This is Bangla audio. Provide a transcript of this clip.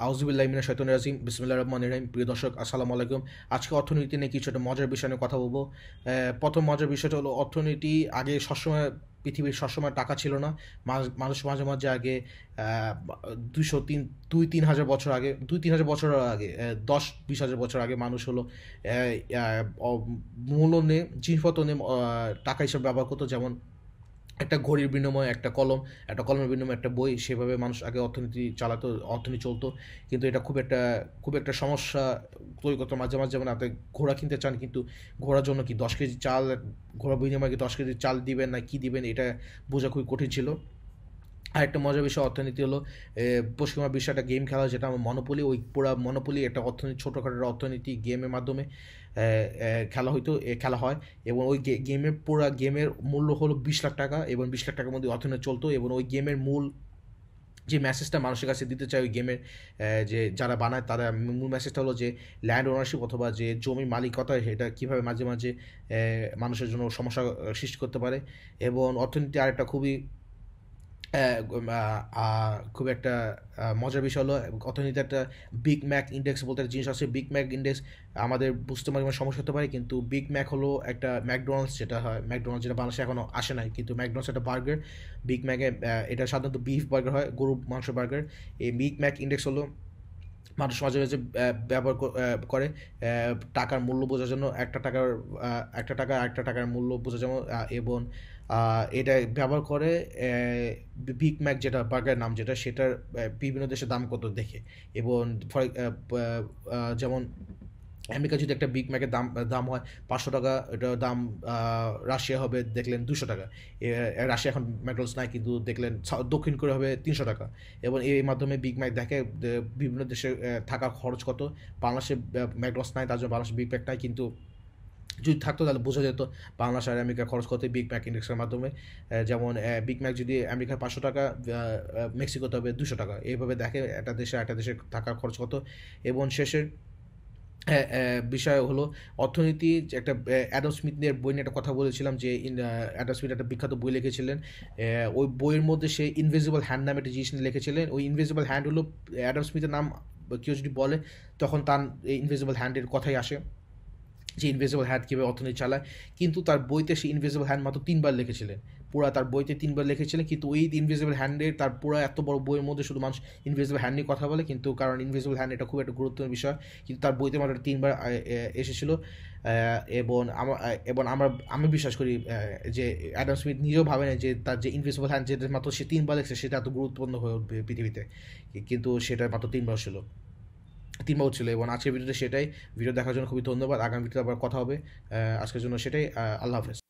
আউযুবিল্লাহি মিনাশ শাইতানির রাজিম বিসমিল্লাহির রহমানির রহিম। প্রিয় দর্শক আসসালামু আলাইকুম। আজকে অর্থনীতি নিয়ে কিছু একটা মজার বিষয় নিয়ে কথা বলবো। প্রথম মজার বিষয়টা হলো অর্থনীতি আগে সবসময় পৃথিবীর সবসময় টাকা ছিল না। মানুষ মাঝে মাঝে আগে 2-3 হাজার বছর আগে 2-3 হাজার বছর আগে 10-20 হাজার বছর আগে মানুষ হলো মূল্য নিয়ে জিনিসপত্র নিয়ে টাকা হিসেবে ব্যবহার করতো। যেমন একটা ঘড়ির বিনিময়ে একটা কলমের বিনিময়ে একটা বই, সেভাবে মানুষ আগে অর্থনীতি চালাতো, অর্থনীতি চলতো। কিন্তু এটা খুব একটা সমস্যা তৈরি করতো মাঝে মাঝে। যেমন আপনি ঘোড়া কিনতে চান, কিন্তু ঘোড়ার জন্য কি 10 কেজি চাল, ঘোড়া বিনিময়ে কি 10 কেজি চাল দিবেন না কি দিবেন, এটা বোঝা খুবই কঠিন ছিল। আরেকটা মজার বিষয় অর্থনীতি হলো পশ্চিমা বিশ্বে একটা গেম খেলা হয়, যেটা আমার মনোপলি। ওই পুরা মনোপলি একটা অর্থনীতি, ছোটোখাটো অর্থনীতি গেমের মাধ্যমে খেলা হয়। এবং ওই গেমের মূল্য হলো 20 লাখ টাকা, এবং 20 লাখ টাকার মধ্যে অর্থনীতি চলতো। এবং ওই গেমের মূল যে মেসেজটা মানুষের কাছে দিতে চায় ওই গেমের যে যারা বানায়, তারা মূল মেসেজটা হলো যে ল্যান্ড ওনারশিপ অথবা যে জমির মালিকতা, সেটা কীভাবে মাঝে মাঝে মানুষের জন্য সমস্যা সৃষ্টি করতে পারে। এবং অর্থনীতি আরেকটা খুব একটা মজার বিষয় হলো অর্থনীতিতে একটা বিগ ম্যাক ইন্ডেক্স বলতে একটা জিনিস আছে। বিগ ম্যাক ইন্ডেক্স আমাদের বুঝতে মাঝে মাঝে সমস্যা হতে পারে, কিন্তু বিগ ম্যাক হলো একটা ম্যাকডোনাল্ডস, যেটা বাংলাদেশে এখনও আসে নাই, কিন্তু ম্যাকডোনাল্ডস একটা বার্গার। বিগ ম্যাকে এটা সাধারণত বিফ বার্গার হয়, গরু মাংস বার্গার। এই বিগ ম্যাক ইন্ডেক্স হলো মানুষ মাঝে মাঝে ব্যবহার করে টাকার মূল্য বোঝার জন্য। একটা টাকার মূল্য বোঝার জন্য। এবং এটা ব্যবহার করে বিগ ম্যাক, যেটা বার্গার নাম, সেটার বিভিন্ন দেশে দাম কত দেখে। এবং যেমন আমেরিকা যদি একটা বিগ ম্যাকের দাম দাম হয় 500 টাকা, এটার দাম রাশিয়া হবে দেখলেন 200 টাকা। রাশিয়া এখন ম্যাকডোনাল্ডস নাই, কিন্তু দেখলেন দক্ষিণ কোরিয়া হবে 300 টাকা। এবং এই মাধ্যমে বিগ ম্যাক দেখে বিভিন্ন দেশে থাকা খরচ কত। বাংলাদেশে ম্যাকডোনাল্ডস নাই, তার জন্য বাংলাদেশে বিগ ম্যাক নাই, কিন্তু যদি থাকতো তাহলে বোঝা যেত বাংলাদেশ আর আমেরিকা খরচ করতে বিগ ম্যাক ইন্ডেক্সের মাধ্যমে। যেমন বিগ ম্যাক যদি আমেরিকায় 500 টাকা, মেক্সিকোতে হবে 200 টাকা। এইভাবে দেখে একটা দেশে থাকার খরচ কত। এবং শেষের বিষয় হলো অর্থনীতি। একটা অ্যাডাম স্মিথের বই নিয়ে একটা কথা বলেছিলাম, যে অ্যাডাম স্মিথ একটা বিখ্যাত বই লিখেছিলেন। ওই বইয়ের মধ্যে সে ইনভিজিবল হ্যান্ড নামে একটা জিনিস নিয়ে লিখেছিলেন। ওই ইনভিজিবল হ্যান্ড হলো অ্যাডাম স্মিথের নাম। কেউ যদি বলে তখন তার এই ইনভিজিবল হ্যান্ডের কথাই আসে, যে ইনভিজিবল হ্যান্ড কীভাবে অর্থনীতি চালায়। কিন্তু তার বইতে সে ইনভিজিবল হ্যান্ড মাত্র 3 বার লিখেছিলেন। তার বইতে 3 বার লিখেছিলেন, কিন্তু ওই ইনভিজিবল হ্যান্ডের তার পুরো এত বড় বইয়ের মধ্যে শুধু মানুষ ইনভিজিবল হ্যান্ড নিয়ে কথা বলে, কিন্তু কারণ ইনভিজিবল হ্যান্ড এটা খুব একটা গুরুত্বপূর্ণ বিষয়, কিন্তু তার বইতে মাত্র 3 বার এসেছিল। আমি বিশ্বাস করি যে অ্যাডাম স্মিথ নিজেও ভাবে না যে তার যে ইনভিজিবল হ্যান্ড, যেটা মাত্র সে 3 বার লিখছে, সেটা এত গুরুত্বপূর্ণ হয়ে উঠবে পৃথিবীতে। কিন্তু সেটা মাত্র 3 বার ছিল। এবং আজকের ভিডিওতে সেটাই। ভিডিও দেখার জন্য খুবই ধন্যবাদ। আগামী ভিডিওতে আবার কথা হবে। আজকের জন্য সেটাই। আল্লাহ হাফেজ।